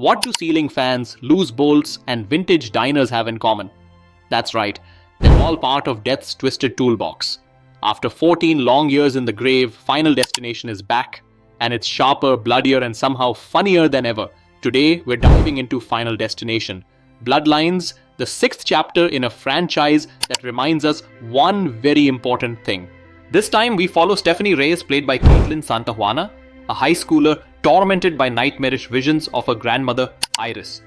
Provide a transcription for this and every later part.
What do ceiling fans, loose bolts, and vintage diners have in common? That's right, they're all part of Death's twisted toolbox. After 14 long years in the grave, Final Destination is back, and it's sharper, bloodier, and somehow funnier than ever. Today, we're diving into Final Destination, Bloodlines, the 6th chapter in a franchise that reminds us one very important thing. This time, we follow Stephanie Reyes, played by Caitlin Santajuana, a high schooler tormented by nightmarish visions of her grandmother, Iris.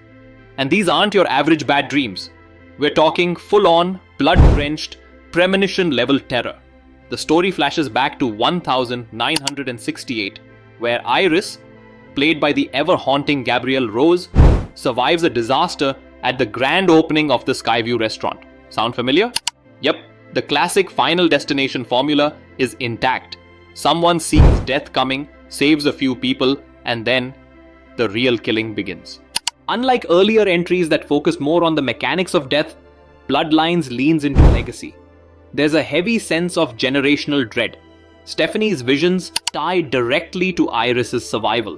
And these aren't your average bad dreams. We're talking full-on, blood-drenched, premonition-level terror. The story flashes back to 1968, where Iris, played by the ever-haunting Gabrielle Rose, survives a disaster at the grand opening of the Skyview restaurant. Sound familiar? Yep, the classic Final Destination formula is intact. Someone sees death coming, saves a few people, and then the real killing begins. Unlike earlier entries that focus more on the mechanics of death, Bloodlines leans into legacy. There's a heavy sense of generational dread. Stephanie's visions tie directly to Iris's survival,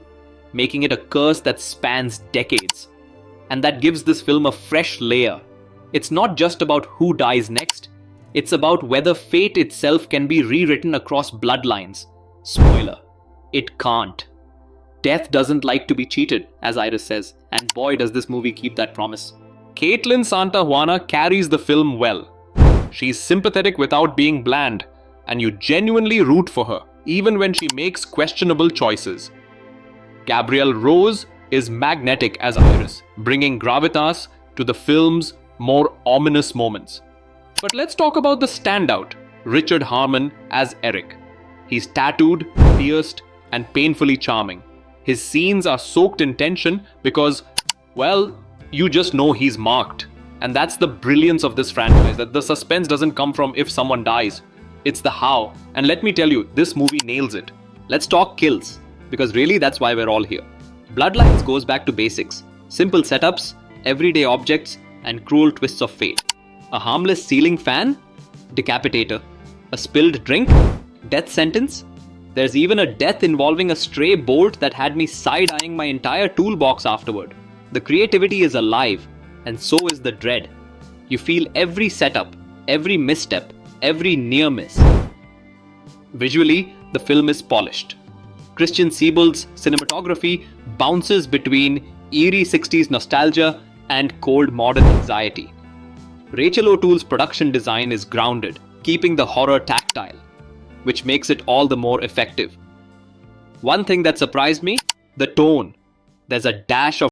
making it a curse that spans decades. And that gives this film a fresh layer. It's not just about who dies next, it's about whether fate itself can be rewritten across bloodlines. Spoiler, it can't. Death doesn't like to be cheated, as Iris says, and boy does this movie keep that promise. Caitlin Santajuana carries the film well. She's sympathetic without being bland, and you genuinely root for her, even when she makes questionable choices. Gabrielle Rose is magnetic as Iris, bringing gravitas to the film's more ominous moments. But let's talk about the standout, Richard Harmon as Erik. He's tattooed, pierced, and painfully charming. His scenes are soaked in tension because, well, you just know he's marked. And that's the brilliance of this franchise, that the suspense doesn't come from if someone dies. It's the how. And let me tell you, this movie nails it. Let's talk kills, because really that's why we're all here. Bloodlines goes back to basics. Simple setups, everyday objects, and cruel twists of fate. A harmless ceiling fan? Decapitator. A spilled drink? Death sentence? There's even a death involving a stray bolt that had me side-eyeing my entire toolbox afterward. The creativity is alive, and so is the dread. You feel every setup, every misstep, every near miss. Visually, the film is polished. Christian Siebel's cinematography bounces between eerie 60s nostalgia and cold modern anxiety. Rachel O'Toole's production design is grounded, keeping the horror tactile, which makes it all the more effective. One thing that surprised me, the tone. There's a dash of